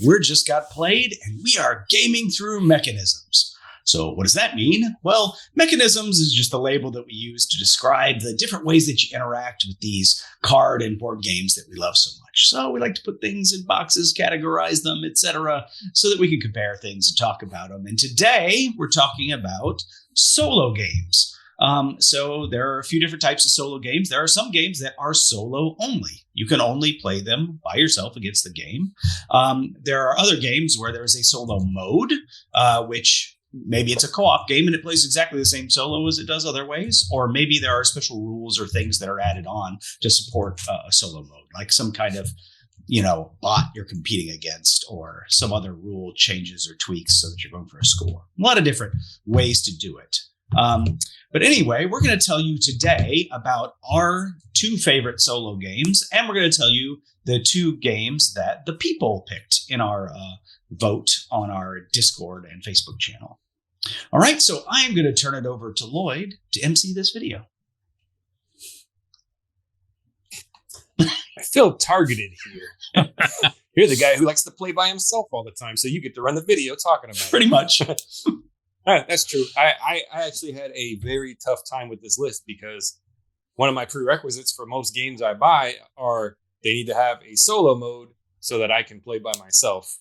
We're Just Got Played, and we are gaming through mechanisms. So what does that mean? Well, mechanisms is just the label that we use to describe the different ways that you interact with these card and board games that we love so much. So we like to put things in boxes, categorize them, etc., so that we can compare things and talk about them. And today we're talking about solo games. So there are a few different types of solo games. There are some games that are solo only. You can only play them by yourself against the game. There are other games where there's a solo mode, which maybe it's a co-op game and it plays exactly the same solo as it does other ways. Or maybe there are special rules or things that are added on to support a solo mode, like some kind of, bot you're competing against or some other rule changes or tweaks so that you're going for a score. A lot of different ways to do it. But anyway, we're going to tell you today about our two favorite solo games, and we're going to tell you the two games that the people picked in our vote on our Discord and Facebook channel. All right, so I'm going to turn it over to Lloyd to MC this video. I feel targeted here. You're the guy who likes to play by himself all the time, so you get to run the video talking about it. Pretty much. That's true. I actually had a very tough time with this list because one of my prerequisites for most games I buy are they need to have a solo mode so that I can play by myself.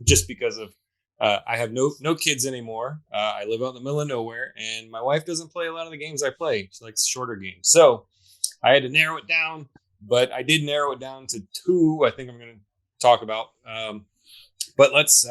Just because of I have no kids anymore. I live out in the middle of nowhere, and my wife doesn't play a lot of the games I play. She likes shorter games. So I had to narrow it down, but I did narrow it down to two I think I'm going to talk about. But let's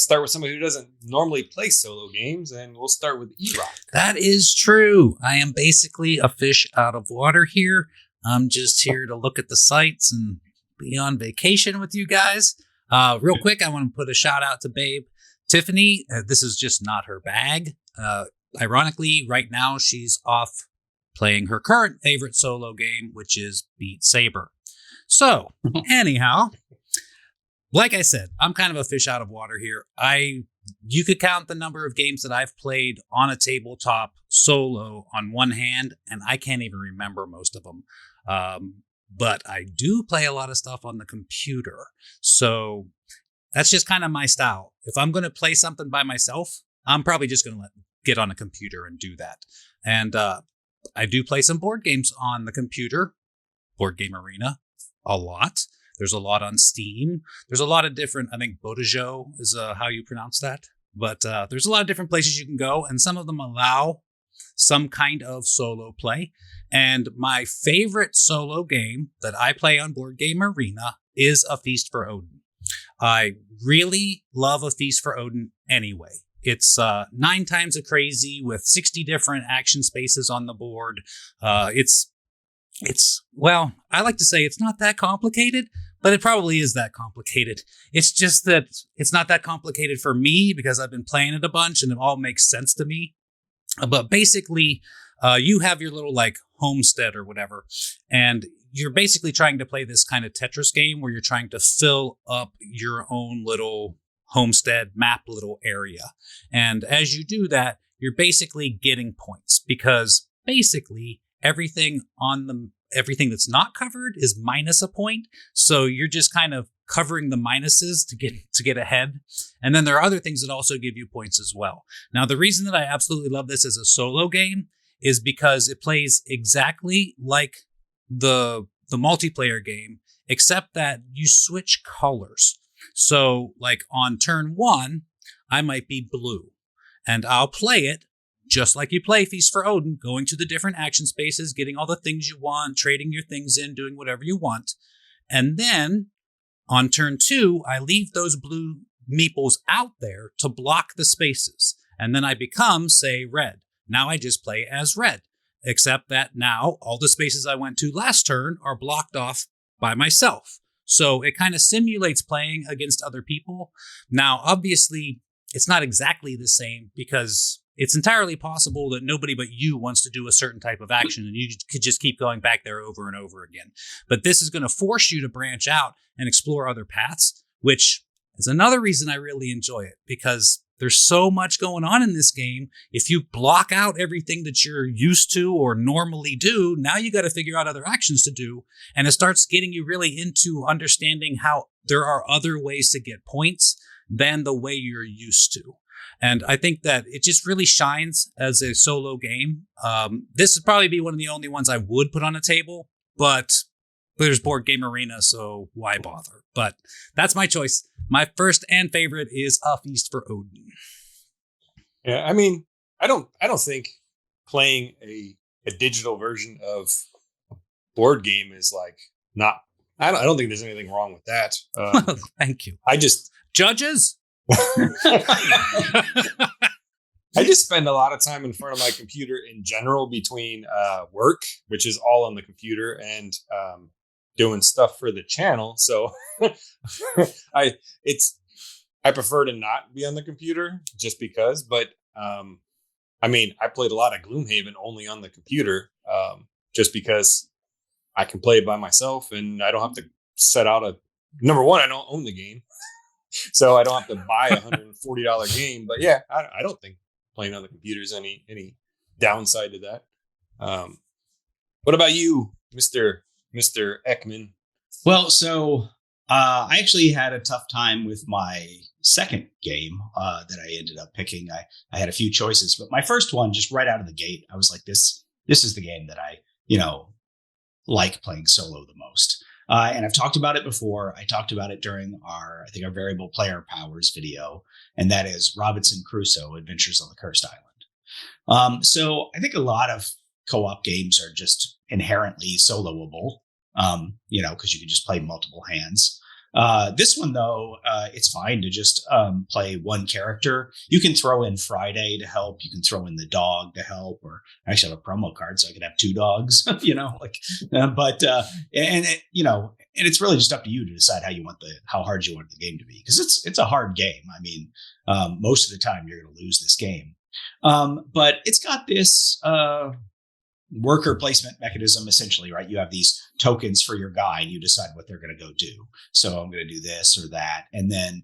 start with somebody who doesn't normally play solo games, and we'll start with Erock. That is true. I am basically a fish out of water here. I'm just here to look at the sights and be on vacation with you guys. Real quick, I want to put a shout out to Babe. Tiffany, this is just not her bag. Ironically, right now she's off playing her current favorite solo game, which is Beat Saber. So, anyhow, like I said, I'm kind of a fish out of water here. You could count the number of games that I've played on a tabletop solo on one hand, and I can't even remember most of them. But I do play a lot of stuff on the computer. So that's just kind of my style. If I'm going to play something by myself, I'm probably just going to get on a computer and do that. And I do play some board games on the computer, Board Game Arena, a lot. There's a lot on Steam. There's a lot of different, I think Bodojo is how you pronounce that. But there's a lot of different places you can go, and some of them allow some kind of solo play. And my favorite solo game that I play on Board Game Arena is A Feast for Odin. I really love A Feast for Odin anyway. It's 9 times a crazy with 60 different action spaces on the board. It's well, I like to say it's not that complicated, but it probably is that complicated. It's just that it's not that complicated for me because I've been playing it a bunch and it all makes sense to me. But basically, you have your little homestead or whatever, and you're basically trying to play this kind of Tetris game where you're trying to fill up your own little homestead map little area. And as you do that, you're basically getting points because basically everything that's not covered is minus a point. So you're just kind of covering the minuses to get ahead. And then there are other things that also give you points as well. Now, the reason that I absolutely love this as a solo game is because it plays exactly like the multiplayer game, except that you switch colors. So on turn 1, I might be blue, and I'll play it just like you play Feast for Odin, going to the different action spaces, getting all the things you want, trading your things in, doing whatever you want. And then on turn 2, I leave those blue meeples out there to block the spaces. And then I become, say, red. Now I just play as red, except that now all the spaces I went to last turn are blocked off by myself. So it kind of simulates playing against other people. Now, obviously, it's not exactly the same because it's entirely possible that nobody but you wants to do a certain type of action and you could just keep going back there over and over again. But this is going to force you to branch out and explore other paths, which is another reason I really enjoy it because there's so much going on in this game. If you block out everything that you're used to or normally do, now you got to figure out other actions to do. And it starts getting you really into understanding how there are other ways to get points than the way you're used to. And I think that it just really shines as a solo game. This would probably be one of the only ones I would put on a table, but there's Board Game Arena, so why bother? But that's my choice. My first and favorite is A Feast for Odin. Yeah, I mean, I don't think playing a digital version of a board game is like not. I don't think there's anything wrong with that. Thank you. I just judges. I just spend a lot of time in front of my computer in general between work, which is all on the computer, and doing stuff for the channel. So I prefer to not be on the computer just because. But I mean, I played a lot of Gloomhaven only on the computer just because I can play it by myself and I don't have to set out number one, I don't own the game. So I don't have to buy a $140 game. But yeah, I don't think playing on the computer is any downside to that. What about you, Mr. Eckman? Well, so I actually had a tough time with my second game that I ended up picking. I had a few choices, but my first one, just right out of the gate, I was like, this is the game that I, like playing solo the most. And I've talked about it before. I talked about it during our variable player powers video, and that is Robinson Crusoe: Adventures on the Cursed Island. So I think a lot of co-op games are just inherently soloable, because you can just play multiple hands. This one, though, it's fine to just play one character. You can throw in Friday to help. You can throw in the dog to help, or I actually have a promo card, so I could have two dogs, and it's really just up to you to decide how hard you want the game to be, because it's a hard game. I mean, most of the time you're going to lose this game. But it's got this worker placement mechanism, essentially, right? You have these tokens for your guy and you decide what they're going to go do. So I'm going to do this or that. And then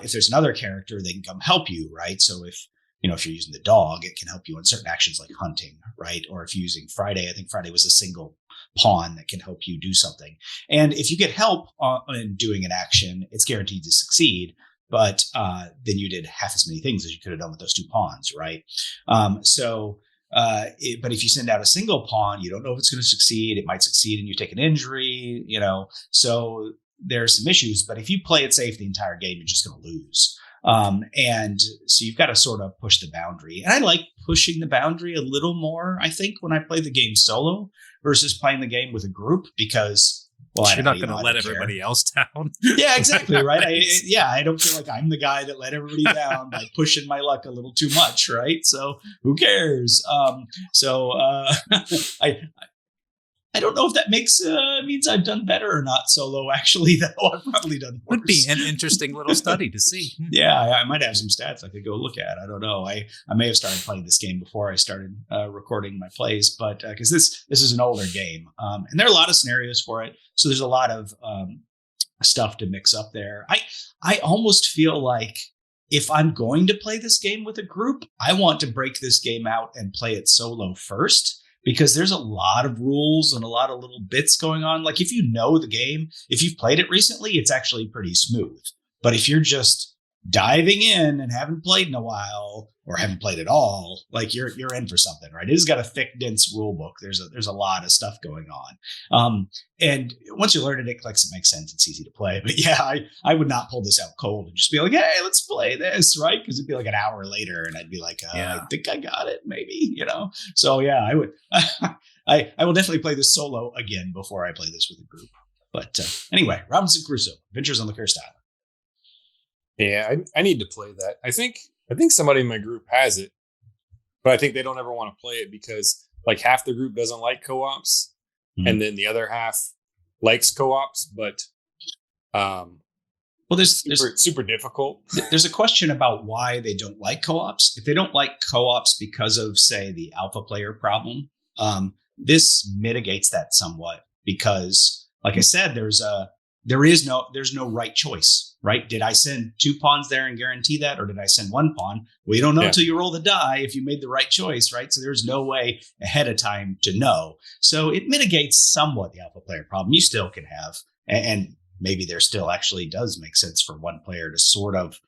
if there's another character, they can come help you, right? So if you're using the dog, it can help you in certain actions like hunting, right? Or if you're using Friday, I think Friday was a single pawn that can help you do something. And if you get help in doing an action, it's guaranteed to succeed. But then you did half as many things as you could have done with those two pawns, right? But if you send out a single pawn, you don't know if it's going to succeed. It might succeed and you take an injury, so there's some issues. But if you play it safe the entire game, you're just going to lose. And so you've got to sort of push the boundary. And I like pushing the boundary a little more, I think, when I play the game solo versus playing the game with a group, because you're not going to let everybody else down. Yeah, exactly. Right. I don't feel like I'm the guy that let everybody down by pushing my luck a little too much. Right. So who cares? I don't know if that means I've done better or not solo, actually, though. I've probably done worse. Would be an interesting little study to see. Yeah, I might have some stats I could go look at. I don't know. I may have started playing this game before I started recording my plays, but because this is an older game, and there are a lot of scenarios for it, so there's a lot of stuff to mix up there. I almost feel like if I'm going to play this game with a group, I want to break this game out and play it solo first, because there's a lot of rules and a lot of little bits going on. Like if you know the game, if you've played it recently, it's actually pretty smooth. But if you're just diving in and haven't played in a while or haven't played at all, like you're in for something, right? It has got a thick, dense rule book. There's a lot of stuff going on. And once you learn it, it clicks, it makes sense. It's easy to play. But yeah, I would not pull this out cold and just be like, hey, let's play this, right? Because it'd be like an hour later and I'd be like, I think I got it, maybe, So yeah, I would. I will definitely play this solo again before I play this with a group. But anyway, Robinson Crusoe: Adventures on the Cursed Island. Yeah, I need to play that. I think somebody in my group has it, but I think they don't ever want to play it because like half the group doesn't like co-ops, and then the other half likes co-ops. But there's super difficult. There's a question about why they don't like co-ops. If they don't like co-ops because of, say, the alpha player problem, this mitigates that somewhat because, like I said, there's no right choice. Right? Did I send two pawns there and guarantee that? Or did I send one pawn? Well, you don't know until you roll the die if you made the right choice, right? So there's no way ahead of time to know. So it mitigates somewhat the alpha player problem. You still can have, and maybe there still actually does make sense for one player to sort of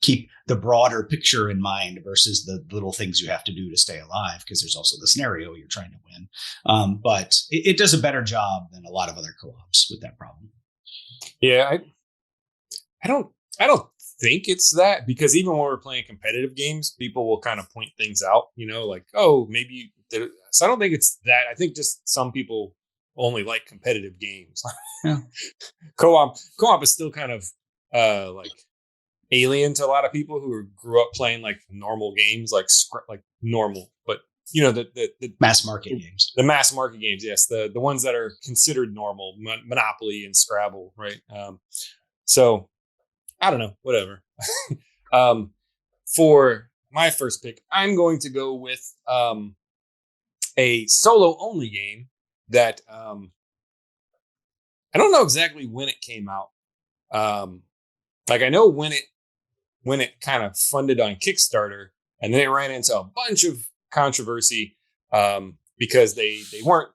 keep the broader picture in mind versus the little things you have to do to stay alive, because there's also the scenario you're trying to win. But it does a better job than a lot of other co-ops with that problem. Yeah, I don't think it's that, because even when we're playing competitive games, people will kind of point things out, like, oh, maybe so I don't think it's that. I think just some people only like competitive games. Yeah. Co-op is still kind of like alien to a lot of people who grew up playing like normal games, like normal, but the mass market games. The mass market games, yes, the ones that are considered normal, Monopoly and Scrabble, right? So I don't know, whatever. For my first pick, I'm going to go with a solo only game that I don't know exactly when it came out. Like I know when it kind of funded on Kickstarter, and then it ran into a bunch of controversy because they weren't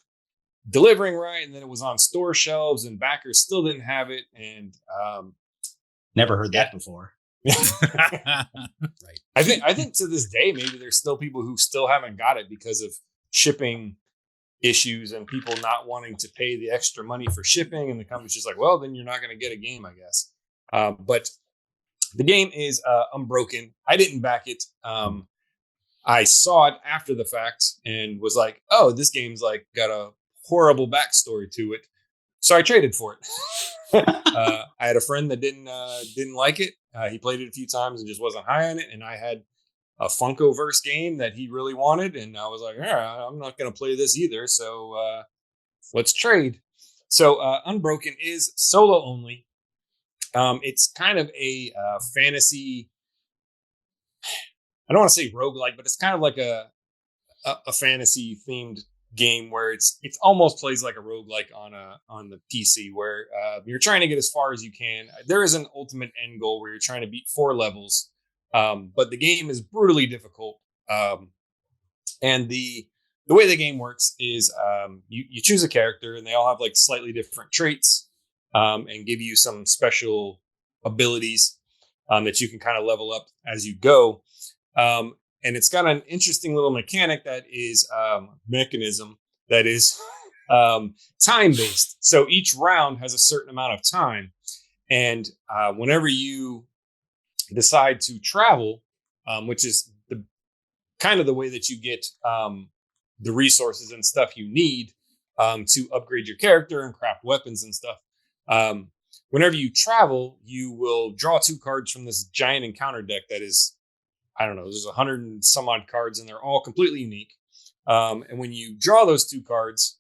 delivering right, and then it was on store shelves and backers still didn't have it, and never heard that before. Right. I think to this day maybe there's still people who still haven't got it because of shipping issues and people not wanting to pay the extra money for shipping, and the company's just like, well, then you're not going to get a game, I guess. But the game is Unbroken. I didn't back it. I saw it after the fact and was like, oh, this game's like got a horrible backstory to it. So I traded for it. I had a friend that didn't like it. He played it a few times and just wasn't high on it. And I had a Funkoverse game that he really wanted. And I was like, yeah, I'm not going to play this either. So let's trade. So Unbroken is solo only. It's kind of a fantasy. I don't want to say roguelike, but it's kind of like a fantasy themed game where it's almost plays like a roguelike on the PC, where you're trying to get as far as you can. There is an ultimate end goal where you're trying to beat 4 levels, but the game is brutally difficult. And the way the game works is you choose a character, and they all have like slightly different traits, and give you some special abilities that you can kind of level up as you go. And it's got an interesting little mechanic that is mechanism that is time-based. So each round has a certain amount of time. And whenever you decide to travel, which is the kind of the way that you get the resources and stuff you need to upgrade your character and craft weapons and stuff. Whenever you travel, you will draw 2 cards from this giant encounter deck that is, I don't know, there's 100 and some odd cards, and they're all completely unique. And when you draw those 2 cards,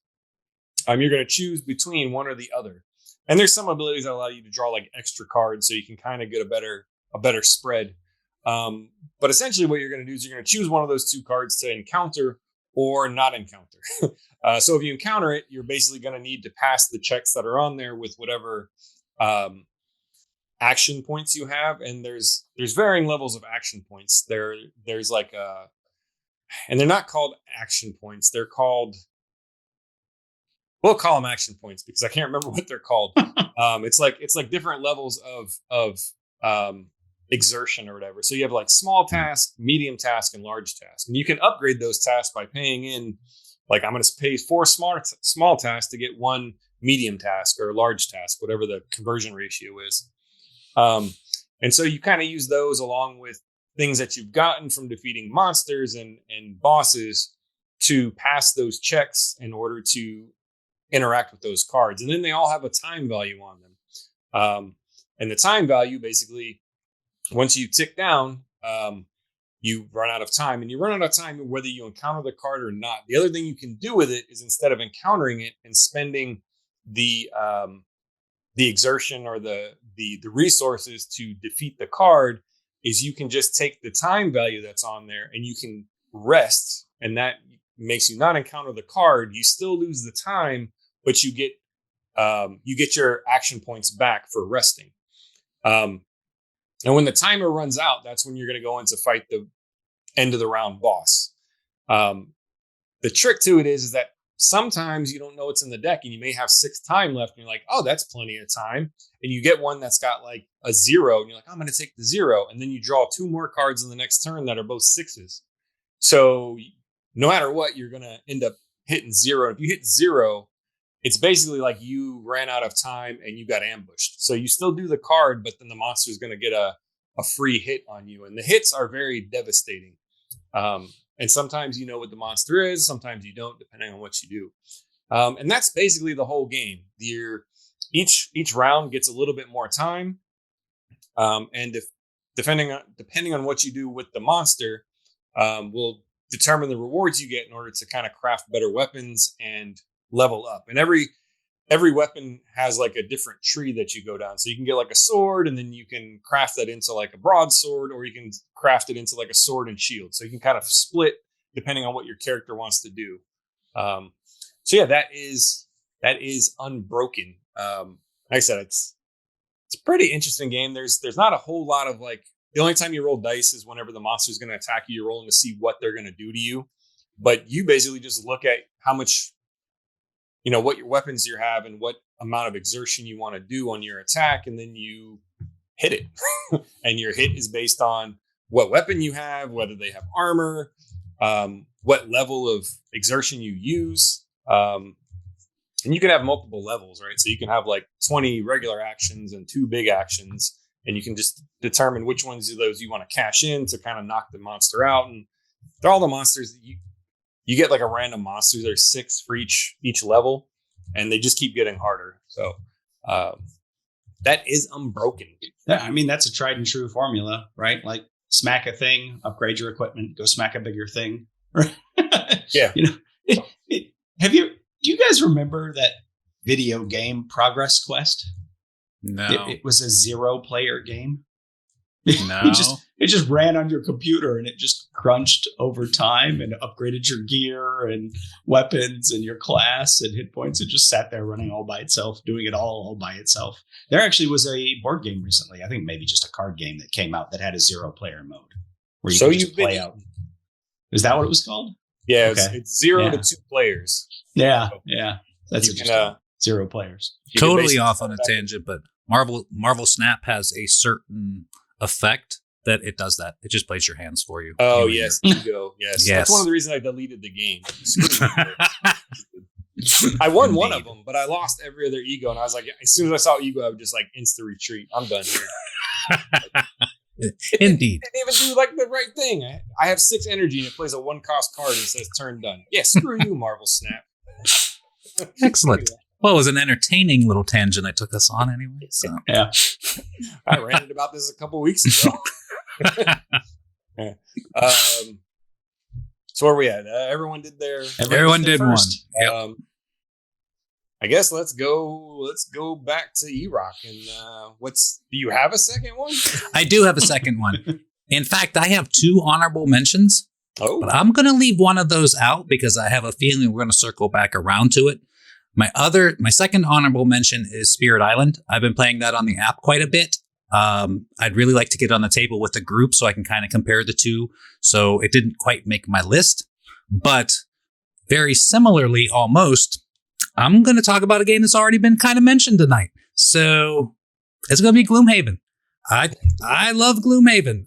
you're going to choose between one or the other. And there's some abilities that allow you to draw like extra cards, so you can kind of get a better spread. But essentially what you're going to do is you're going to choose one of those 2 cards to encounter or not encounter. So if you encounter it, you're basically going to need to pass the checks that are on there with whatever action points you have, and there's varying levels of action points. There's like and they're not called action points. They're called, we'll call them action points because I can't remember what they're called. It's like different levels of exertion or whatever. So you have like small task, medium task, and large task, and you can upgrade those tasks by paying in. Like I'm going to pay 4 small tasks to get 1 medium task or large task, whatever the conversion ratio is. And so you kind of use those along with things that you've gotten from defeating monsters and bosses to pass those checks in order to interact with those cards. And then they all have a time value on them. And the time value, basically, once you tick down, you run out of time, and you run out of time whether you encounter the card or not. The other thing you can do with it is, instead of encountering it and spending the exertion or the resources to defeat the card, is you can just take the time value that's on there and you can rest, and that makes you not encounter the card. You still lose the time, but you get your action points back for resting. And when the timer runs out, that's when you're going to go in to fight the end of the round boss. The trick to it is that sometimes you don't know what's in the deck and you may have 6 time left and you're like, oh, that's plenty of time. And you get one that's got like a 0 and you're like, I'm going to take the 0. And then you draw 2 more cards in the next turn that are both 6s. So no matter what, you're going to end up hitting 0. If you hit 0, it's basically like you ran out of time and you got ambushed. So you still do the card, but then the monster is going to get a free hit on you. And the hits are very devastating. And sometimes you know what the monster is, sometimes you don't, depending on what you do. And that's basically the whole game. Each round gets a little bit more time. And if depending on what you do with the monster, will determine the rewards you get in order to kind of craft better weapons and level up. And every weapon has like a different tree that you go down. So you can get like a sword and then you can craft that into like a broadsword, or you can craft it into like a sword and shield. So you can kind of split depending on what your character wants to do. So yeah, that is Unbroken. Like I said, it's a pretty interesting game. There's not a whole lot of like, the only time you roll dice is whenever the monster is going to attack you. You're rolling to see what they're going to do to you. But you basically just look at how much, what your weapons you have and what amount of exertion you want to do on your attack. And then you hit it. And your hit is based on what weapon you have, whether they have armor, what level of exertion you use. And you can have multiple levels, right? So you can have like 20 regular actions and 2 big actions. And you can just determine which ones of those you want to cash in to kind of knock the monster out. And they're all the monsters that you get like a random monster. There's 6 for each level, and they just keep getting harder. So that is Unbroken. Yeah, I mean, that's a tried and true formula, right? Like smack a thing, upgrade your equipment, go smack a bigger thing. Yeah. Do you guys remember that video game Progress Quest? No. It was a 0-player game. No. It just ran on your computer and it just crunched over time and upgraded your gear and weapons and your class and hit points. It just sat there running all by itself, doing it all by itself. There actually was a board game recently, I think maybe just a card game that came out that had a 0-player mode where you could just play out. Is that what it was called? Yeah, Okay. it's 0 to 2 players. Yeah, yeah. That's interesting. 0 players. Totally off on a tangent, but Marvel Snap has a certain effect that it does that. It just plays your hands for you. Oh, yes. Ego. Yes. Yes. That's one of the reasons I deleted the game. I won one of them, but I lost every other ego. And I was like, as soon as I saw ego, I would just like instant retreat. I'm done here. Indeed. It didn't even do like the right thing. I have 6 energy and it plays a 1-cost card and says turn done. Yeah, screw you, Marvel Snap. Excellent. Well, it was an entertaining little tangent I took us on anyway. So Yeah. I ranted about this a couple weeks ago. So where are we at? Everyone did their. everyone did one. Yep. I guess let's go back to Erock and do you have a second one? I do have a second one. In fact, I have 2 honorable mentions. Oh, But I'm going to leave one of those out because I have a feeling we're going to circle back around to it. My second honorable mention is Spirit Island. I've been playing that on the app quite a bit. I'd really like to get on the table with the group so I can kind of compare the two. So it didn't quite make my list, but very similarly, almost, I'm going to talk about a game that's already been kind of mentioned tonight. So it's going to be Gloomhaven. I love Gloomhaven.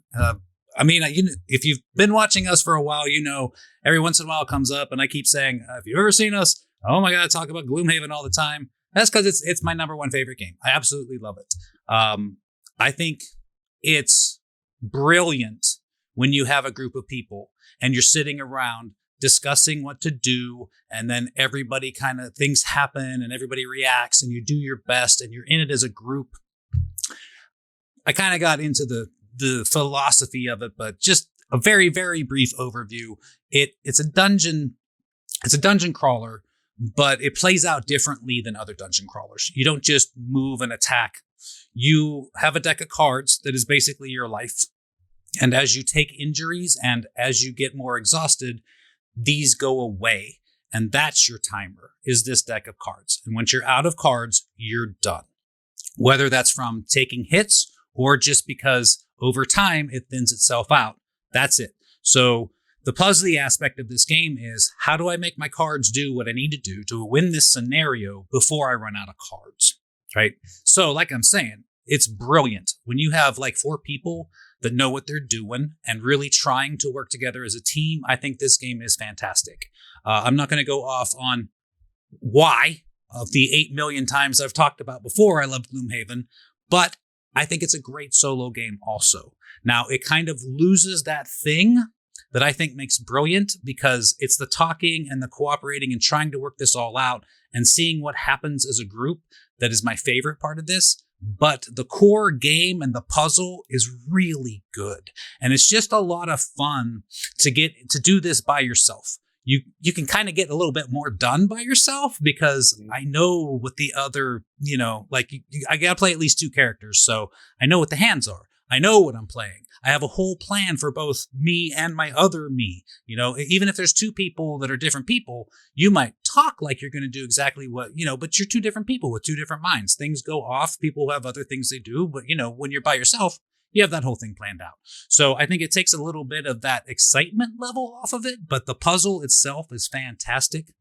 If you've been watching us for a while, every once in a while it comes up and I keep saying, if you've ever seen us, oh my God, I talk about Gloomhaven all the time. That's because it's my number 1 favorite game. I absolutely love it. I think it's brilliant when you have a group of people and you're sitting around discussing what to do, and then everybody kind of, things happen and everybody reacts and you do your best and you're in it as a group. I kind of got into the philosophy of it, but just a very, very brief overview. It's a dungeon crawler, but it plays out differently than other dungeon crawlers. You don't just move and attack. You have a deck of cards that is basically your life. And as you take injuries and as you get more exhausted, these go away. And that's your timer, is this deck of cards. And once you're out of cards, you're done. Whether that's from taking hits or just because over time it thins itself out. That's it. So The puzzly aspect of this game is, how do I make my cards do what I need to do to win this scenario before I run out of cards, right? So like I'm saying, it's brilliant. When you have like 4 people that know what they're doing and really trying to work together as a team, I think this game is fantastic. I'm not going to go off on why of the 8 million times I've talked about before I love Gloomhaven, but I think it's a great solo game also. Now, it kind of loses that thing that I think makes brilliant, because it's the talking and the cooperating and trying to work this all out and seeing what happens as a group that is my favorite part of this. But the core game and the puzzle is really good. And it's just a lot of fun to do this by yourself. You can kind of get a little bit more done by yourself, because I know what the other, I got to play at least 2 characters. So I know what the hands are. I know what I'm playing. I have a whole plan for both me and my other me. Even if there's 2 people that are different people, you might talk like you're going to do exactly what, but you're 2 different people with 2 different minds. Things go off. People have other things they do. But, when you're by yourself, you have that whole thing planned out. So I think it takes a little bit of that excitement level off of it, but the puzzle itself is fantastic.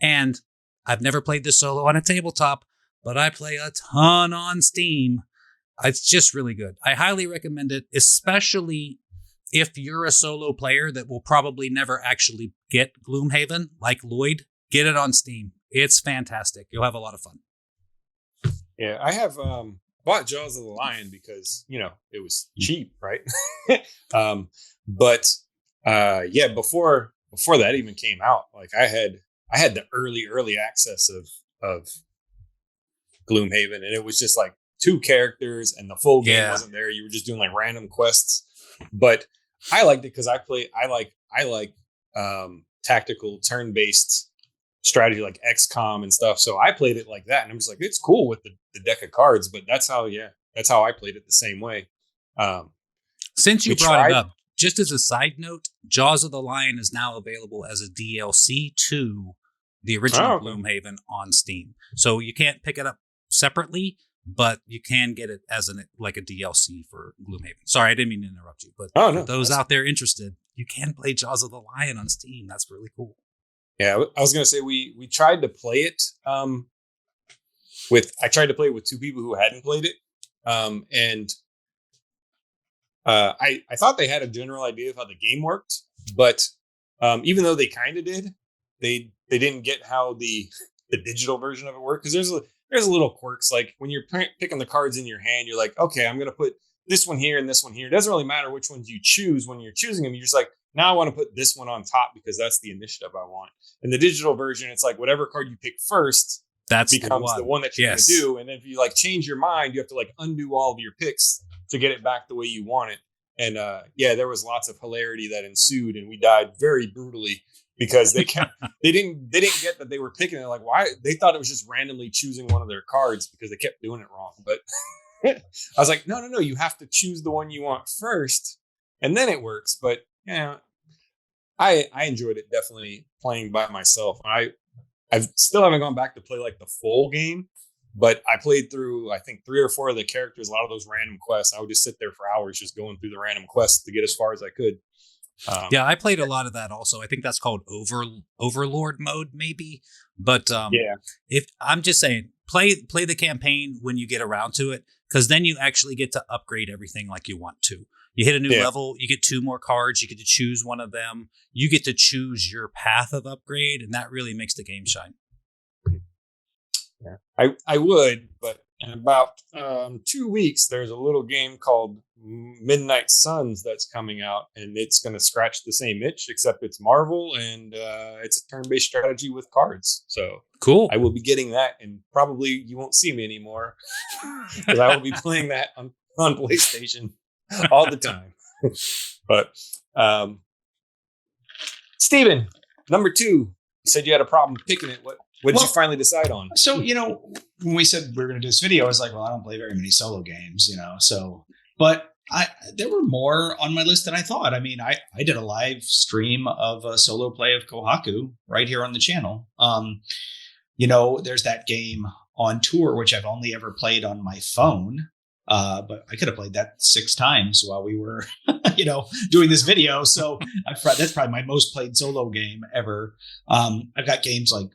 And I've never played this solo on a tabletop, but I play a ton on Steam. It's just really good. I highly recommend it, especially if you're a solo player that will probably never actually get Gloomhaven, like Lloyd. Get it on Steam. It's fantastic. You'll have a lot of fun. Yeah, I have bought Jaws of the Lion because, it was cheap, right? But before that even came out, like I had the early access of Gloomhaven, and it was just like 2 characters and the full game wasn't there. You were just doing like random quests. But I liked it because I like tactical turn-based strategy like XCOM and stuff. So I played it like that, and I'm just like, it's cool with the deck of cards, but that's how I played it the same way. Since you brought it up, just as a side note, Jaws of the Lion is now available as a DLC to the original Gloomhaven on Steam. So you can't pick it up separately, but you can get it as a DLC for Gloomhaven. Sorry, I didn't mean to interrupt you, but for those out there interested, you can play Jaws of the Lion on Steam. That's really cool. Yeah, I was gonna say we tried to play it with 2 people who hadn't played it, and I thought they had a general idea of how the game worked, but even though they kind of did, they didn't get how the digital version of it worked, because there's a little quirks, like when you're picking the cards in your hand, you're like, okay, I'm gonna put this one here and this one here. It doesn't really matter which ones you choose when you're choosing them. You're just like, now I want to put this one on top because that's the initiative I want. In the digital version, it's like whatever card you pick first, that becomes the one that you're going to do. And if you change your mind, you have to undo all of your picks to get it back the way you want it. And there was lots of hilarity that ensued, and we died very brutally because they didn't get that they were picking it. Like, why? They thought it was just randomly choosing one of their cards because they kept doing it wrong. But I was like, no, you have to choose the one you want first, and then it works. But I enjoyed it definitely playing by myself. I still haven't gone back to play the full game, but I played through, I think, 3 or 4 of the characters, a lot of those random quests. I would just sit there for hours just going through the random quests to get as far as I could. I played a lot of that also. I think that's called Overlord mode, maybe. But if I'm just saying, play the campaign when you get around to it, because then you actually get to upgrade everything like you want to. You hit a new level, you get 2 more cards, you get to choose one of them. You get to choose your path of upgrade, and that really makes the game shine. Yeah, I would, but in about 2 weeks, there's a little game called Midnight Suns that's coming out, and it's going to scratch the same itch, except it's Marvel, and it's a turn-based strategy with cards. So cool. I will be getting that, and probably you won't see me anymore because I will be playing that on PlayStation all the time. But Steven, number 2, you said you had a problem picking it. What did you finally decide on? So, when we said we were going to do this video, I was like, well, I don't play very many solo games, but there were more on my list than I thought. I mean, I did a live stream of a solo play of Kohaku right here on the channel. There's that game On Tour, which I've only ever played on my phone. But I could have played that 6 times while we were, doing this video. So that's probably my most played solo game ever. I've got games like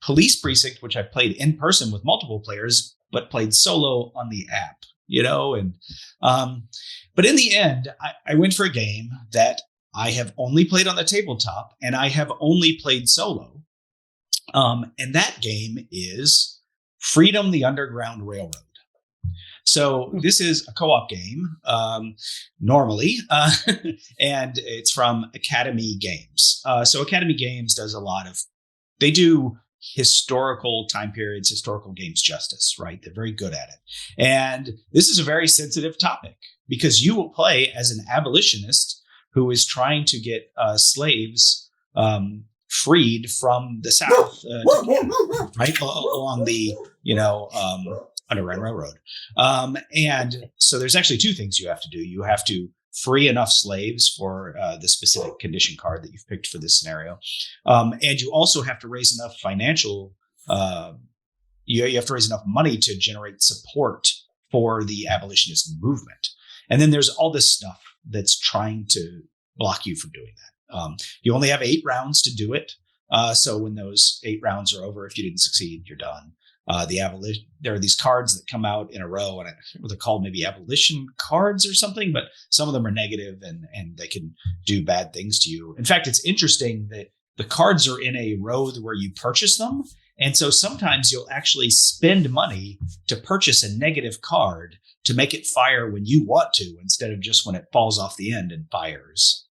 Police Precinct, which I played in person with multiple players, but played solo on the app, but in the end, I went for a game that I have only played on the tabletop and I have only played solo. And that game is Freedom, the Underground Railroad. So this is a co-op game, normally, and it's from Academy Games. So Academy Games does they do historical time periods, historical games justice, right? They're very good at it. And this is a very sensitive topic because you will play as an abolitionist who is trying to get slaves freed from the South, right along the Underground Railroad. And so there's actually 2 things you have to do. You have to free enough slaves for the specific condition card that you've picked for this scenario, and you also have to raise enough financial. You have to raise enough money to generate support for the abolitionist movement. And then there's all this stuff that's trying to block you from doing that. You only have 8 rounds to do it. So when those 8 rounds are over, if you didn't succeed, you're done. There are these cards that come out in a row, and I think they're called maybe abolition cards or something, but some of them are negative and they can do bad things to you. In fact, it's interesting that the cards are in a row where you purchase them. And so sometimes you'll actually spend money to purchase a negative card to make it fire when you want to, instead of just when it falls off the end and fires.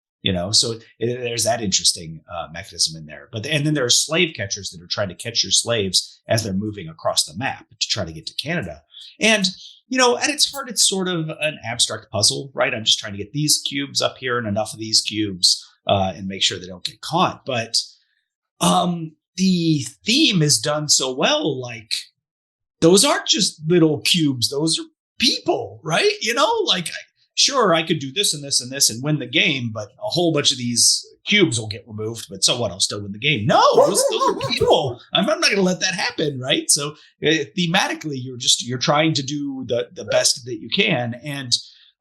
So there's that interesting mechanism in there. And then there are slave catchers that are trying to catch your slaves as they're moving across the map to try to get to Canada. And, at its heart, it's sort of an abstract puzzle, right? I'm just trying to get these cubes up here and enough of these cubes and make sure they don't get caught. But the theme is done so well, like those aren't just little cubes. Those are people, right? Sure, I could do this and this and this and win the game, but a whole bunch of these cubes will get removed. But so what? I'll still win the game. No, those are people. I'm not going to let that happen, right? So thematically, you're trying to do the best that you can, and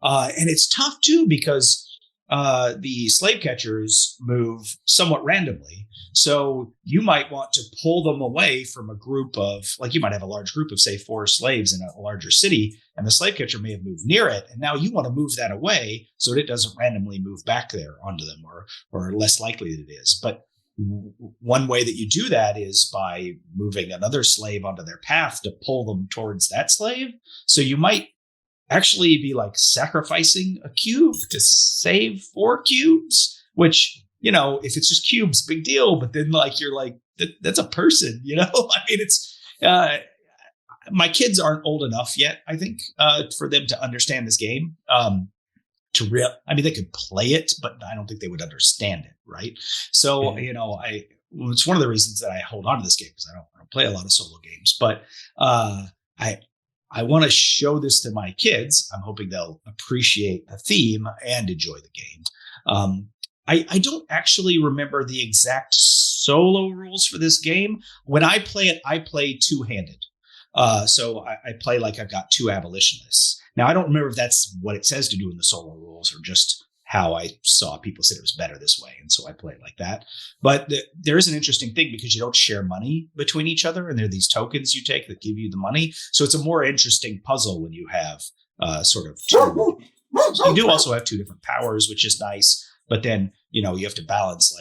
it's tough too because the slave catchers move somewhat randomly. So you might want to pull them away from a group of, you might have a large group of, say, 4 slaves in a larger city, and the slave catcher may have moved near it. And now you want to move that away so that it doesn't randomly move back there onto them, or less likely that it is. But one way that you do that is by moving another slave onto their path to pull them towards that slave. So you might actually be sacrificing a cube to save 4 cubes, which, if it's just cubes, big deal. But then that's a person, it's, my kids aren't old enough yet, I think, for them to understand this game. They could play it, but I don't think they would understand it. Right. So, it's one of the reasons that I hold on to this game, because I don't play a lot of solo games, but, I want to show this to my kids. I'm hoping they'll appreciate the theme and enjoy the game. I don't actually remember the exact solo rules for this game. When I play it, I play 2-handed. So I play like I've got 2 abolitionists. Now, I don't remember if that's what it says to do in the solo rules or just how I saw people said it was better this way. And so I play it like that. But there is an interesting thing because you don't share money between each other. And there are these tokens you take that give you the money. So it's a more interesting puzzle when you have sort of 2. You do also have 2 different powers, which is nice. But then, you have to balance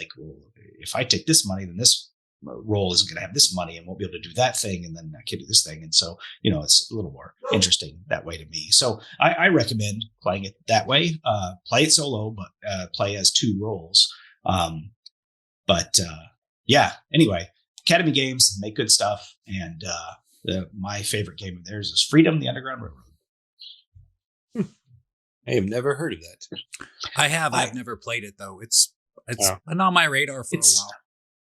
if I take this money, then this role isn't going to have this money and won't be able to do that thing. And then I can't do this thing. And so, it's a little more interesting that way to me. So I recommend playing it that way. Play it solo, but play as 2 roles. Anyway, Academy Games make good stuff. And my favorite game of theirs is Freedom, the Underground Railroad. I have never heard of that. I have. I've never played it, though. It's been on my radar for a while.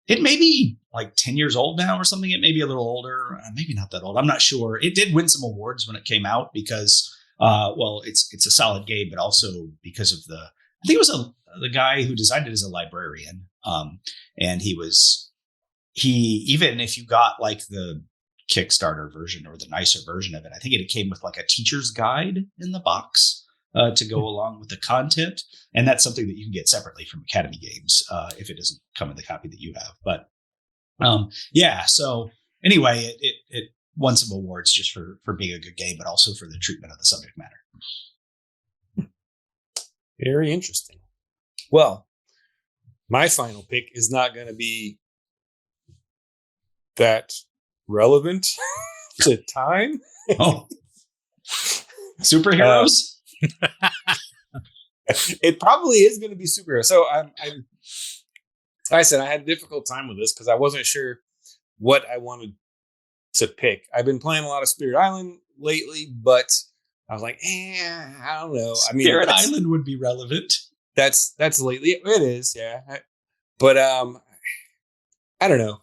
It may be 10 years old now or something. It may be a little older, maybe not that old. I'm not sure. It did win some awards when it came out because, it's a solid game, but also because of I think it was the guy who designed it as a librarian. And even if you got the Kickstarter version or the nicer version of it. I think it came with like a teacher's guide in the box to go along with the content. And that's something that you can get separately from Academy Games if it doesn't come in the copy that you have. But yeah, so anyway, it won some awards just for being a good game, but also for the treatment of the subject matter. Very interesting. Well, my final pick is not going to be that relevant to time. Oh, superheroes? It probably is going to be superhero. So like I said, I had a difficult time with this because I wasn't sure what I wanted to pick. I've been playing a lot of Spirit Island lately, but I was like, I don't know. I mean, Spirit Island would be relevant. That's lately. It is, yeah. But I don't know.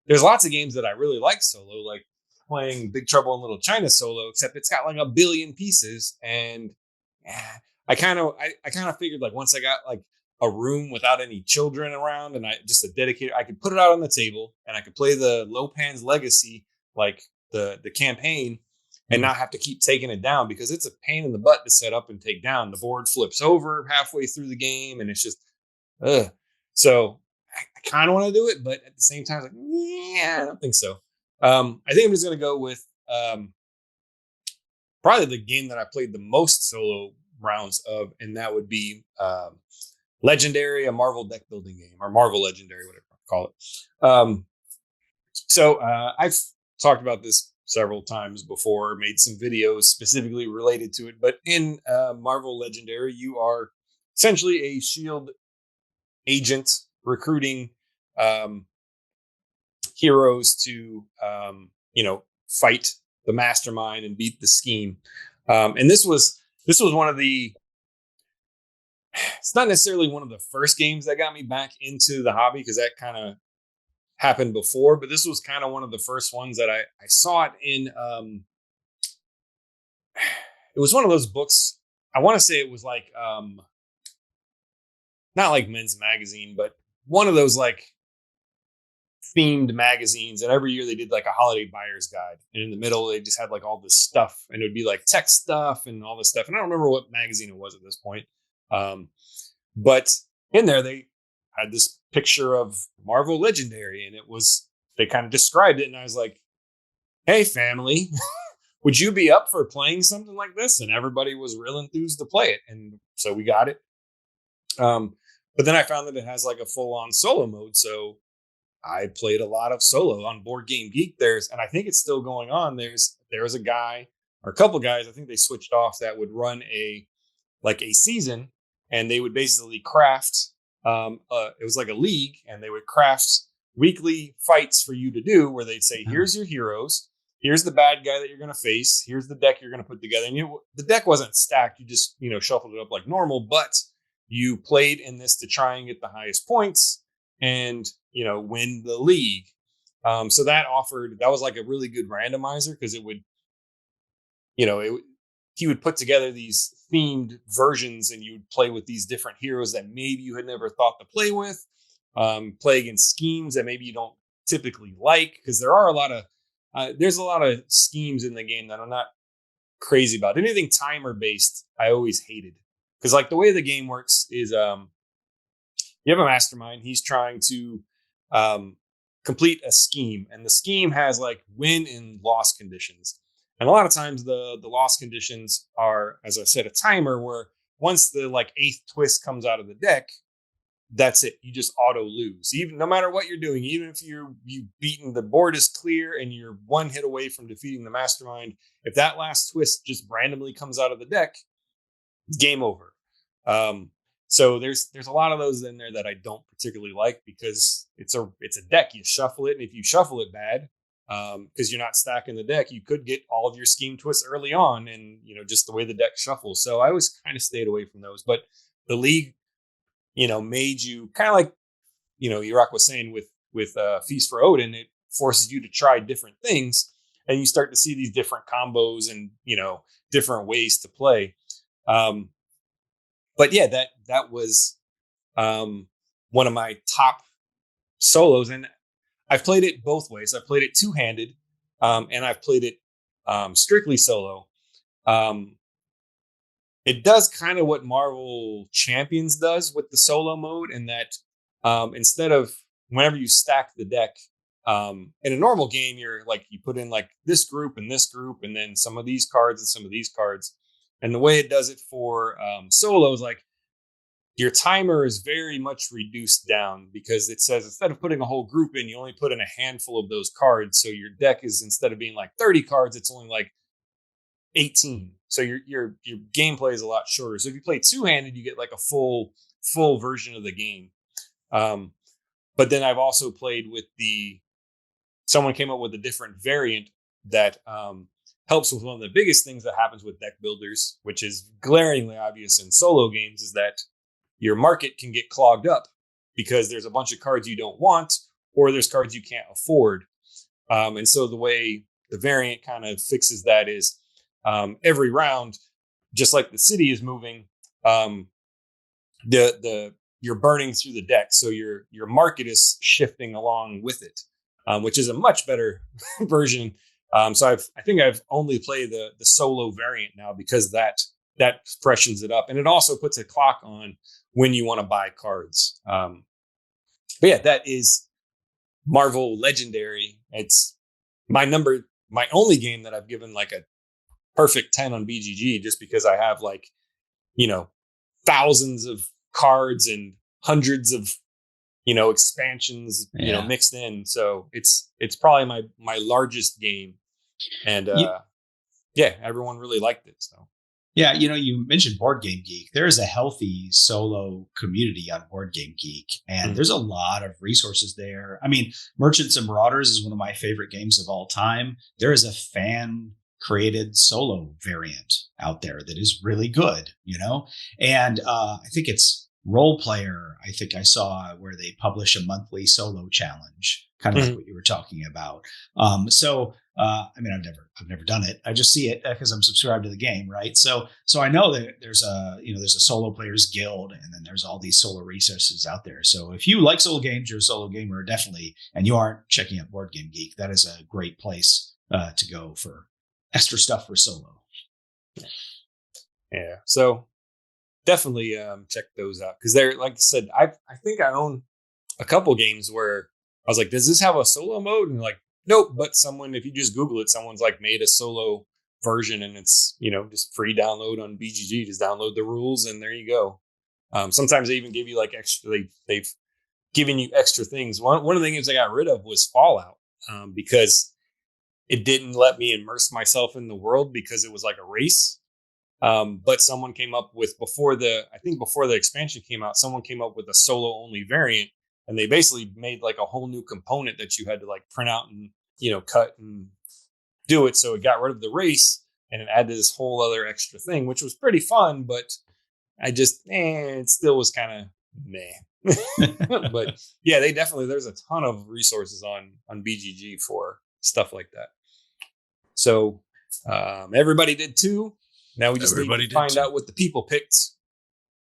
There's lots of games that I really like solo, like playing Big Trouble in Little China solo, except it's got like a billion pieces. And I kind of figured like once I got like a room without any children around and I could put it out on the table and I could play the Lopan's Legacy, like the campaign, and not have to keep taking it down because it's a pain in the butt to set up and take down. The board flips over halfway through the game and it's just, So I kind of want to do it, but at the same time, I don't think so. I think I'm just going to go with probably the game that I played the most solo rounds of, and that would be Legendary, a Marvel deck building game, or Marvel Legendary, whatever you call it. So I've talked about this several times before, made some videos specifically related to it, but in Marvel Legendary, you are essentially a SHIELD agent recruiting heroes to fight the mastermind and beat the scheme. And this was one of the, it's not necessarily one of the first games that got me back into the hobby because that kind of happened before, but this was kind of one of the first ones that I saw it in. It was one of those books. I want to say it was like not like Men's Magazine, but one of those like themed magazines. And every year they did like a holiday buyer's guide. And in the middle, they just had like all this stuff and it would be like tech stuff and all this stuff. And I don't remember what magazine it was at this point. But in there, they had this picture of Marvel Legendary and they kind of described it. And I was like, hey, family, would you be up for playing something like this? And everybody was real enthused to play it. And so we got it. But then I found that it has like a full-on solo mode. So I played a lot of solo on Board Game Geek. And I think it's still going on. There's a guy or a couple guys, I think they switched off, that would run a season, and they would basically craft, it was like a league, and they would craft weekly fights for you to do where they'd say, here's your heroes, here's the bad guy that you're going to face, here's the deck you're going to put together. And the deck wasn't stacked. You just, shuffled it up like normal, but you played in this to try and get the highest points and, win the league. So that was like a really good randomizer because it would, he would put together these themed versions and you would play with these different heroes that maybe you had never thought to play with, play against schemes that maybe you don't typically like. Because there's a lot of schemes in the game that I'm not crazy about. Anything timer based, I always hated. Because like the way the game works is you have a mastermind. He's trying to complete a scheme. And the scheme has like win and loss conditions. And a lot of times the loss conditions are, as I said, a timer where once the like 8th twist comes out of the deck, that's it. You just auto lose. Even no matter what you're doing, even if you've beaten, the board is clear and you're one hit away from defeating the mastermind. If that last twist just randomly comes out of the deck, it's game over. So there's a lot of those in there that I don't particularly like because it's a deck. You shuffle it, and if you shuffle it bad, because you're not stacking the deck, you could get all of your scheme twists early on, and just the way the deck shuffles. So I always kind of stayed away from those. But the league, made you kind of like, Erock was saying with Feast for Odin, it forces you to try different things, and you start to see these different combos and different ways to play. But yeah, that was one of my top solos, and I've played it both ways. I've played it two-handed, and I've played it strictly solo. It does kind of what Marvel Champions does with the solo mode, in that instead of whenever you stack the deck, in a normal game, you're like, you put in like this group and then some of these cards and some of these cards. And the way it does it for solos, like your timer is very much reduced down, because it says instead of putting a whole group in, you only put in a handful of those cards. So your deck is, instead of being like 30 cards, it's only like 18. So your gameplay is a lot shorter. So if you play two-handed, you get like a full version of the game. But then I've also played with someone came up with a different variant that helps with one of the biggest things that happens with deck builders, which is glaringly obvious in solo games, is that your market can get clogged up because there's a bunch of cards you don't want, or there's cards you can't afford. And so the way the variant kind of fixes that is every round, just like the city is moving, you're burning through the deck. So your market is shifting along with it, which is a much better version. So I think I've only played the solo variant now, because that freshens it up, and it also puts a clock on when you want to buy cards. But yeah, that is Marvel Legendary. It's my only game that I've given like a perfect 10 on BGG, just because I have like, thousands of cards and hundreds of, expansions, mixed in. So it's probably my largest game. And everyone really liked it. So yeah, you mentioned Board Game Geek. There is a healthy solo community on Board Game Geek, and there's a lot of resources there. I mean, Merchants and Marauders is one of my favorite games of all time. There is a fan-created solo variant out there that is really good, And I think it's Role Player. I think I saw where they publish a monthly solo challenge, kind of like what you were talking about. I've never done it. I just see it because I'm subscribed to the game, right? So I know that there's a solo players guild, and then there's all these solo resources out there. So if you like solo games, you're a solo gamer, definitely, and you aren't checking out Board Game Geek, that is a great place to go for extra stuff for solo. Yeah. So definitely check those out, because they're, like I said, I think I own a couple games where I was like, does this have a solo mode? And like, nope. But if you just Google it, someone's like made a solo version, and it's, just free download on BGG. Just download the rules, and there you go. Sometimes they even give you like extra, they've given you extra things. One of the games I got rid of was Fallout, because it didn't let me immerse myself in the world, because it was like a race. But someone came up with, before the expansion came out, someone came up with a solo only variant, and they basically made like a whole new component that you had to like print out and, cut and do it. So it got rid of the race, and it added this whole other extra thing, which was pretty fun, but I just, it still was kind of meh. But yeah, there's a ton of resources on BGG for stuff like that. So everybody did too. Now we just need to find out what the people picked.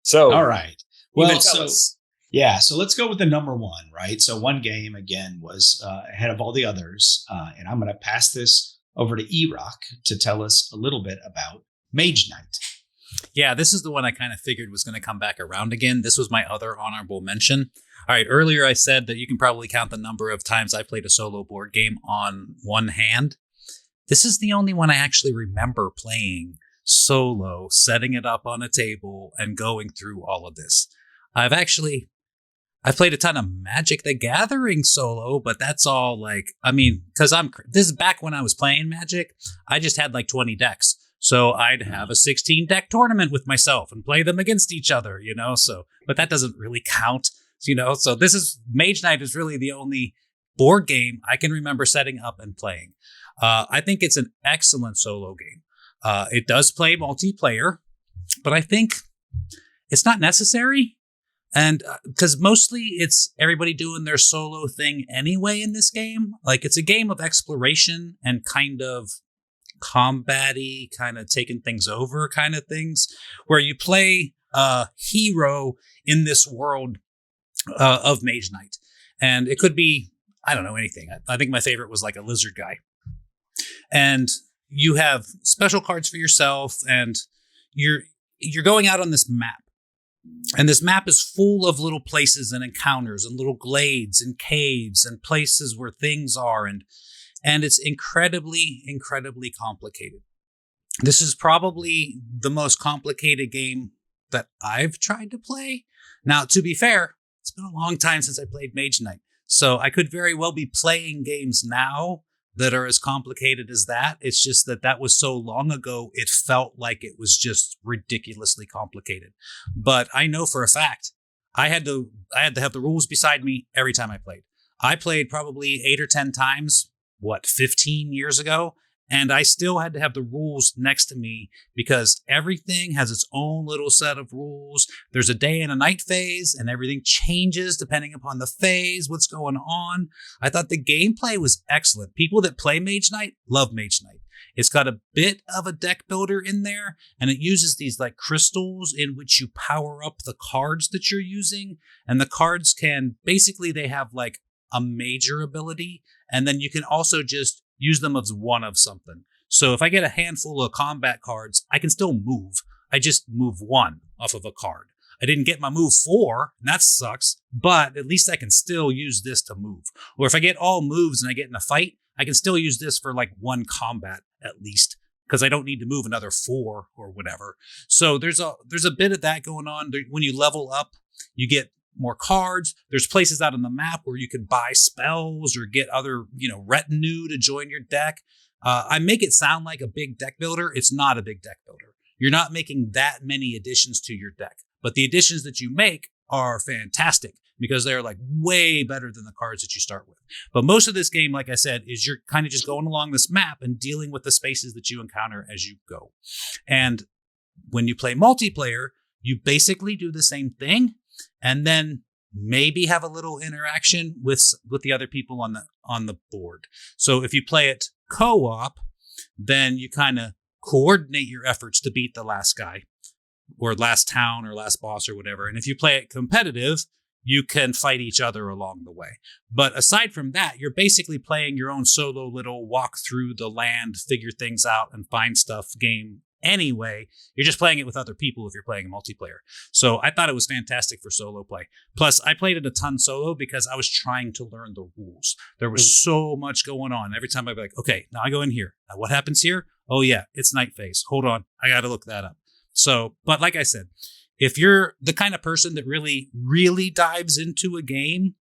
So, all right. Well, so let's go with the number one, right? So one game, again, was ahead of all the others. And I'm going to pass this over to Erock to tell us a little bit about Mage Knight. Yeah, this is the one I kind of figured was going to come back around again. This was my other honorable mention. All right, earlier I said that you can probably count the number of times I played a solo board game on one hand. This is the only one I actually remember playing solo, setting it up on a table and going through all of this. I've played a ton of Magic the Gathering solo, but that's all because this is back when I was playing Magic. I just had like 20 decks. So I'd have a 16 deck tournament with myself and play them against each other, but that doesn't really count, so Mage Knight is really the only board game I can remember setting up and playing. I think it's an excellent solo game. It does play multiplayer, but I think it's not necessary. And because mostly it's everybody doing their solo thing anyway in this game. Like, it's a game of exploration and kind of combat-y, kind of taking things over kind of things, where you play a hero in this world of Mage Knight. And it could be, I don't know anything. I think my favorite was like a lizard guy. And you have special cards for yourself, and you're going out on this map. And this map is full of little places and encounters and little glades and caves and places where things are. And it's incredibly, incredibly complicated. This is probably the most complicated game that I've tried to play. Now, to be fair, it's been a long time since I played Mage Knight. So I could very well be playing games now that are as complicated as that. It's just that was so long ago, it felt like it was just ridiculously complicated. But I know for a fact, I had to have the rules beside me every time I played. I played probably 8 or 10 times, 15 years ago? And I still had to have the rules next to me because everything has its own little set of rules. There's a day and a night phase, and everything changes depending upon the phase, what's going on. I thought the gameplay was excellent. People that play Mage Knight love Mage Knight. It's got a bit of a deck builder in there, and it uses these like crystals in which you power up the cards that you're using. And the cards they have like a major ability, and then you can also just use them as one of something. So if I get a handful of combat cards, I can still move. I just move one off of a card. I didn't get my move 4, and that sucks, but at least I can still use this to move. Or if I get all moves and I get in a fight, I can still use this for like one combat at least, because I don't need to move another 4 or whatever. So there's a bit of that going on. When you level up, you get more cards. There's places out on the map where you can buy spells or get other, retinue to join your deck. I make it sound like a big deck builder. It's not a big deck builder. You're not making that many additions to your deck, but the additions that you make are fantastic because they're like way better than the cards that you start with. But most of this game, like I said, is you're kind of just going along this map and dealing with the spaces that you encounter as you go. And when you play multiplayer, you basically do the same thing, and then maybe have a little interaction with the other people on the board. So if you play it co-op, then you kind of coordinate your efforts to beat the last guy or last town or last boss or whatever. And if you play it competitive, you can fight each other along the way. But aside from that, you're basically playing your own solo little walk through the land, figure things out, and find stuff game anyway. You're just playing it with other people if you're playing a multiplayer. So I thought it was fantastic for solo play. Plus, I played it a ton solo because I was trying to learn the rules. There was so much going on. Every time I'd be like, okay, now I go in here. Now what happens here? Oh yeah, it's night phase. Hold on, I got to look that up. So, but like I said, if you're the kind of person that really, really dives into a game,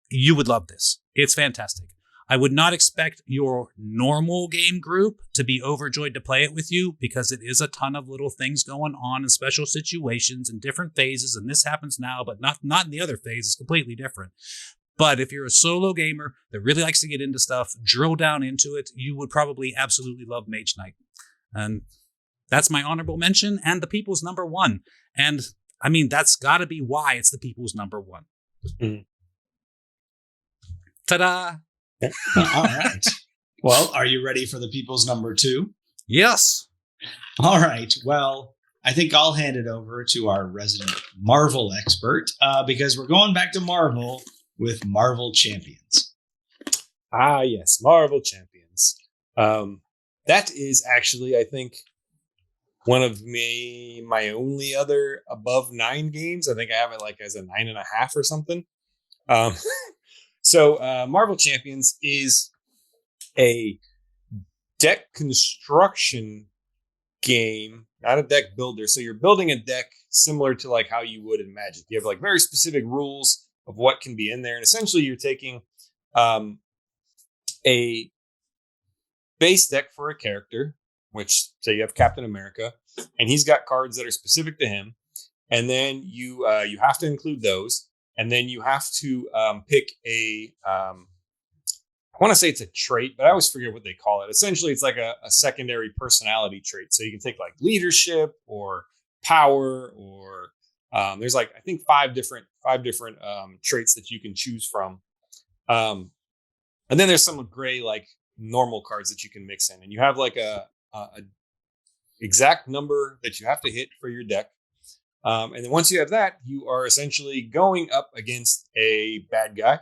you would love this. It's fantastic. I would not expect your normal game group to be overjoyed to play it with you because it is a ton of little things going on in special situations and different phases. And this happens now, but not in the other phase. It's completely different. But if you're a solo gamer that really likes to get into stuff, drill down into it, you would probably absolutely love Mage Knight. And that's my honorable mention and the people's number one. And I mean, that's got to be why it's the people's number one. Mm-hmm. Ta-da! All right. Well, are you ready for the people's number 2? Yes. All right. Well, I think I'll hand it over to our resident Marvel expert because we're going back to Marvel with Marvel Champions. Ah, yes. Marvel Champions. That is actually, I think, one of my only other above 9 games. I think I have it like as a 9.5 or something. So Marvel Champions is a deck construction game, not a deck builder. So you're building a deck similar to like how you would in Magic. You have like very specific rules of what can be in there. And essentially you're taking a base deck for a character, which say you have Captain America, and he's got cards that are specific to him. And then you have to include those. And then you have to pick I want to say it's a trait, but I always forget what they call it. Essentially, it's like a secondary personality trait. So you can take like leadership or power, or there's like, I think five different traits that you can choose from. And then there's some gray, like normal cards that you can mix in. And you have like a exact number that you have to hit for your deck. And then once you have that, you are essentially going up against a bad guy.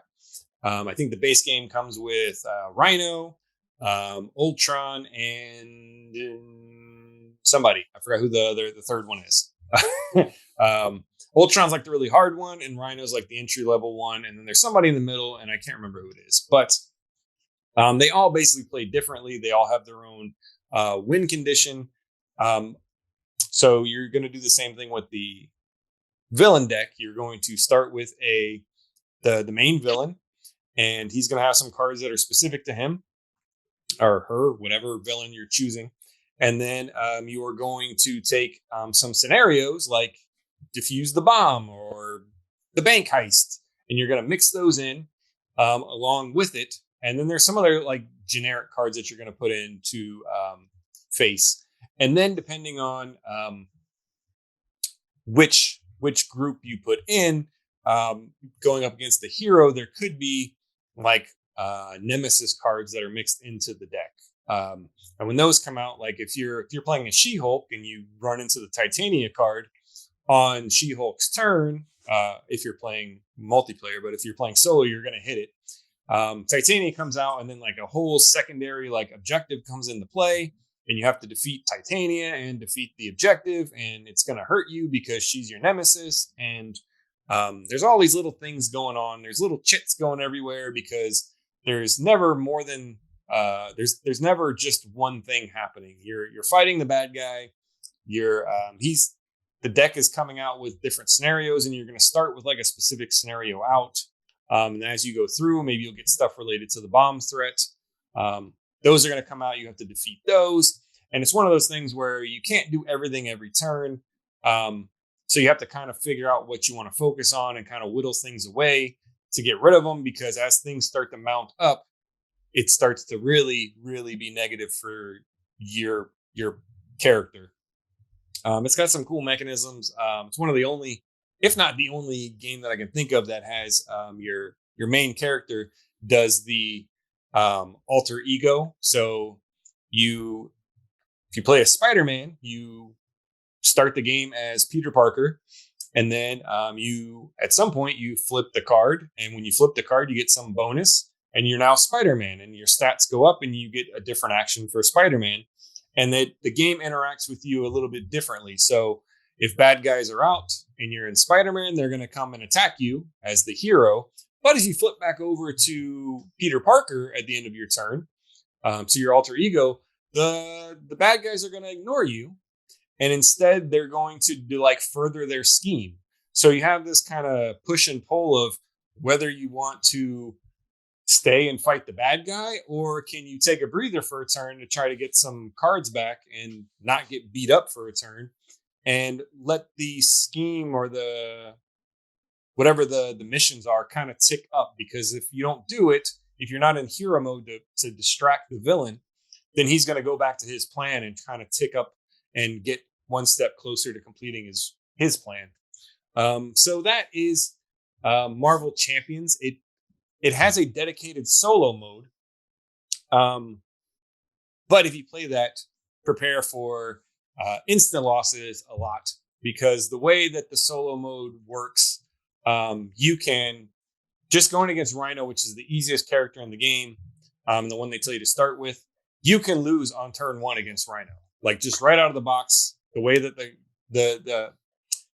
I think the base game comes with Rhino, Ultron, and somebody. I forgot who the third one is. Ultron's like the really hard one, and Rhino's like the entry level one, and then there's somebody in the middle, and I can't remember who it is. But they all basically play differently. They all have their own win condition. So you're going to do the same thing with the villain deck. You're going to start with the main villain, and he's going to have some cards that are specific to him or her, whatever villain you're choosing. And then you are going to take some scenarios like defuse the bomb or the bank heist, and you're going to mix those in along with it. And then there's some other like generic cards that you're going to put into face. And then depending on which group you put in, going up against the hero, there could be like nemesis cards that are mixed into the deck. And when those come out, like if you're playing a She-Hulk and you run into the Titania card on She-Hulk's turn, if you're playing multiplayer, but if you're playing solo, you're going to hit it. Titania comes out, and then like a whole secondary like objective comes into play, and you have to defeat Titania and defeat the objective, and it's going to hurt you because she's your nemesis. And there's all these little things going on. There's little chits going everywhere because there's never more than there's never just one thing happening. You're fighting the bad guy. The deck is coming out with different scenarios, and you're going to start with like a specific scenario out. And as you go through, maybe you'll get stuff related to the bomb threat. Those are going to come out. You have to defeat those. And it's one of those things where you can't do everything every turn. So you have to kind of figure out what you want to focus on and kind of whittle things away to get rid of them, because as things start to mount up, it starts to really, really be negative for your character. It's got some cool mechanisms. It's one of the only, if not the only game that I can think of that has your main character does the alter ego. So if you play as Spider-Man, you start the game as Peter Parker, and then at some point you flip the card, and when you flip the card, you get some bonus, and you're now Spider-Man, and your stats go up, and you get a different action for Spider-Man, and the game interacts with you a little bit differently. So if bad guys are out and you're in Spider-Man, they're going to come and attack you as the hero. But as you flip back over to Peter Parker at the end of your turn, to your alter ego, the bad guys are going to ignore you. And instead, they're going to further their scheme. So you have this kind of push and pull of whether you want to stay and fight the bad guy, or can you take a breather for a turn to try to get some cards back and not get beat up for a turn, and let the scheme or whatever the missions are kind of tick up. Because if you don't do it, if you're not in hero mode to distract the villain, then he's going to go back to his plan and kind of tick up and get one step closer to completing his plan. So that is Marvel Champions. It has a dedicated solo mode. But if you play that, prepare for instant losses a lot, because the way that the solo mode works, you can just going against Rhino, which is the easiest character in the game, the one they tell you to start with, you can lose on turn one against Rhino. Like just right out of the box, the way that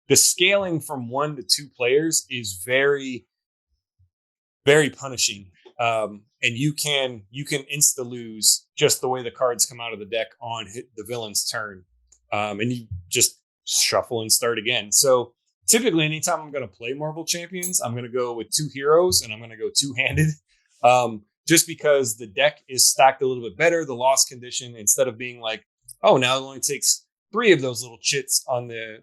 the scaling from 1 to 2 players is very, very punishing. And you can insta lose just the way the cards come out of the deck on the villain's turn. And you just shuffle and start again. So typically anytime I'm going to play Marvel Champions, I'm going to go with 2 heroes, and I'm going to go 2-handed. Just because the deck is stacked a little bit better. The loss condition, instead of being like, oh, now it only takes 3 of those little chits on the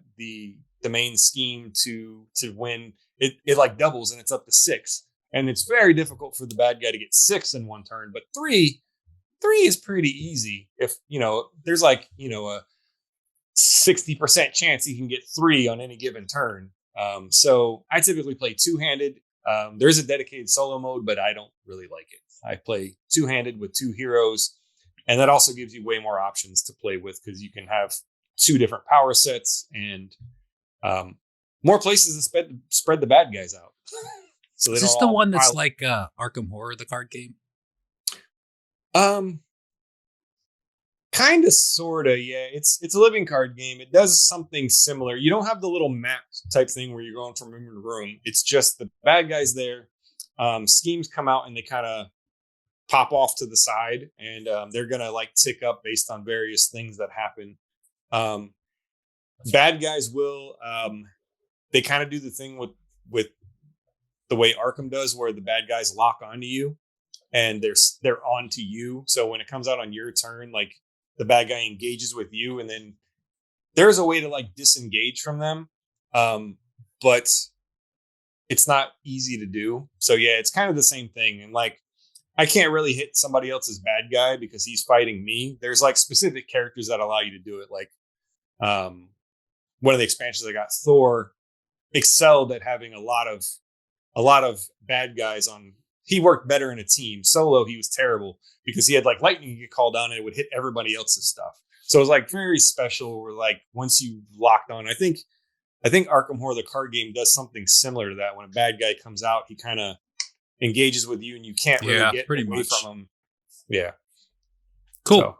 main scheme to win, it like doubles, and it's up to 6. And it's very difficult for the bad guy to get 6 in one turn, but 3 is pretty easy. If, there's a 60% chance he can get 3 on any given turn. So I typically play 2-handed. There's a dedicated solo mode, but I don't really like it. I play 2-handed with 2 heroes. And that also gives you way more options to play with, because you can have 2 different power sets and more places to spread the bad guys out. So is this the one that's like Arkham Horror, the card game? Kind of, sort of, yeah. It's a living card game. It does something similar. You don't have the little map type thing where you're going from room to room. It's just the bad guys there. Schemes come out and they kind of pop off to the side, and they're gonna like tick up based on various things that happen. Bad guys will they kind of do the thing with the way Arkham does, where the bad guys lock onto you and they're onto you. So when it comes out on your turn, like the bad guy engages with you, and then there's a way to like disengage from them, but it's not easy to do. So yeah, it's kind of the same thing. And like, I can't really hit somebody else's bad guy because he's fighting me. There's like specific characters that allow you to do it. Like one of the expansions I got, Thor excelled at having a lot of bad guys on. He worked better in a team. Solo, he was terrible because he had like lightning get called down and it would hit everybody else's stuff. So it was like very special. Where like once you locked on, I think Arkham Horror, the card game, does something similar to that. When a bad guy comes out, he kind of engages with you and you can't really get pretty away much from him. Yeah. Cool. So,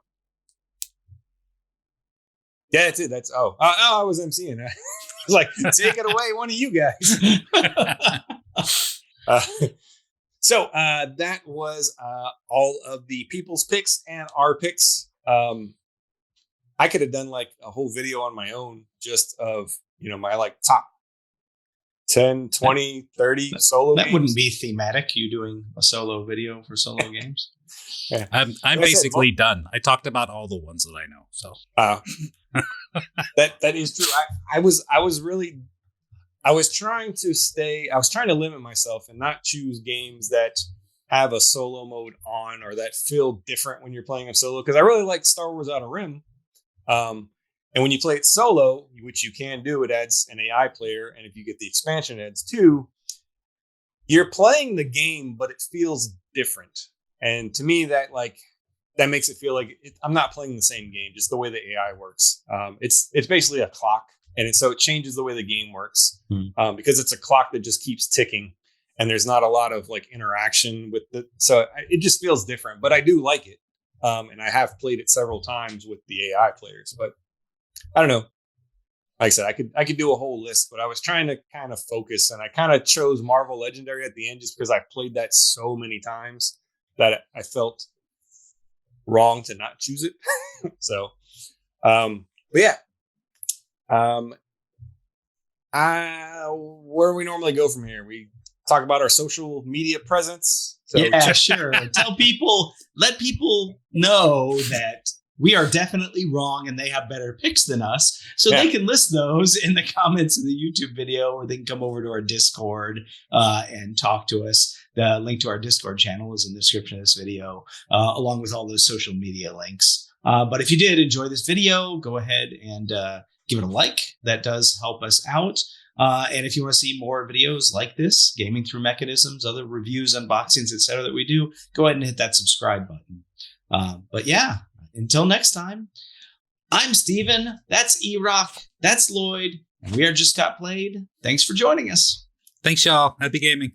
yeah, that's it. I was emceeing. I was like, take it away, one of you guys. So that was all of the people's picks and our picks. I could have done like a whole video on my own just of, my like top 10, 20, 30 solo that games. Wouldn't be thematic, you doing a solo video for solo games? Yeah. I'm basically done. I talked about all the ones that I know. So that is true. I was trying to limit myself and not choose games that have a solo mode on or that feel different when you're playing them solo. Because I really like Star Wars Outer Rim. And when you play it solo, which you can do, it adds an AI player. And if you get the expansion, it adds 2. You're playing the game, but it feels different. And to me, that makes it feel like I'm not playing the same game, just the way the AI works. It's basically a clock. And so it changes the way the game works because it's a clock that just keeps ticking and there's not a lot of like interaction with so it just feels different, but I do like it. And I have played it several times with the AI players, but I don't know. Like I said, I could do a whole list, but I was trying to kind of focus, and I kind of chose Marvel Legendary at the end just because I played that so many times that I felt wrong to not choose it. So, but yeah. Where do we normally go from here? We talk about our social media presence. So yeah, sure. Let people know that we are definitely wrong and they have better picks than us. So they can list those in the comments of the YouTube video, or they can come over to our Discord and talk to us. The link to our Discord channel is in the description of this video, along with all those social media links. But if you did enjoy this video, go ahead and give it a like. That does help us out. And if you want to see more videos like this, gaming through mechanisms, other reviews, unboxings, etc., that we do, go ahead and hit that subscribe button. But yeah, until next time, I'm Steven. That's Erock. That's Lloyd. And we are Just Got Played. Thanks for joining us. Thanks, y'all. Happy gaming.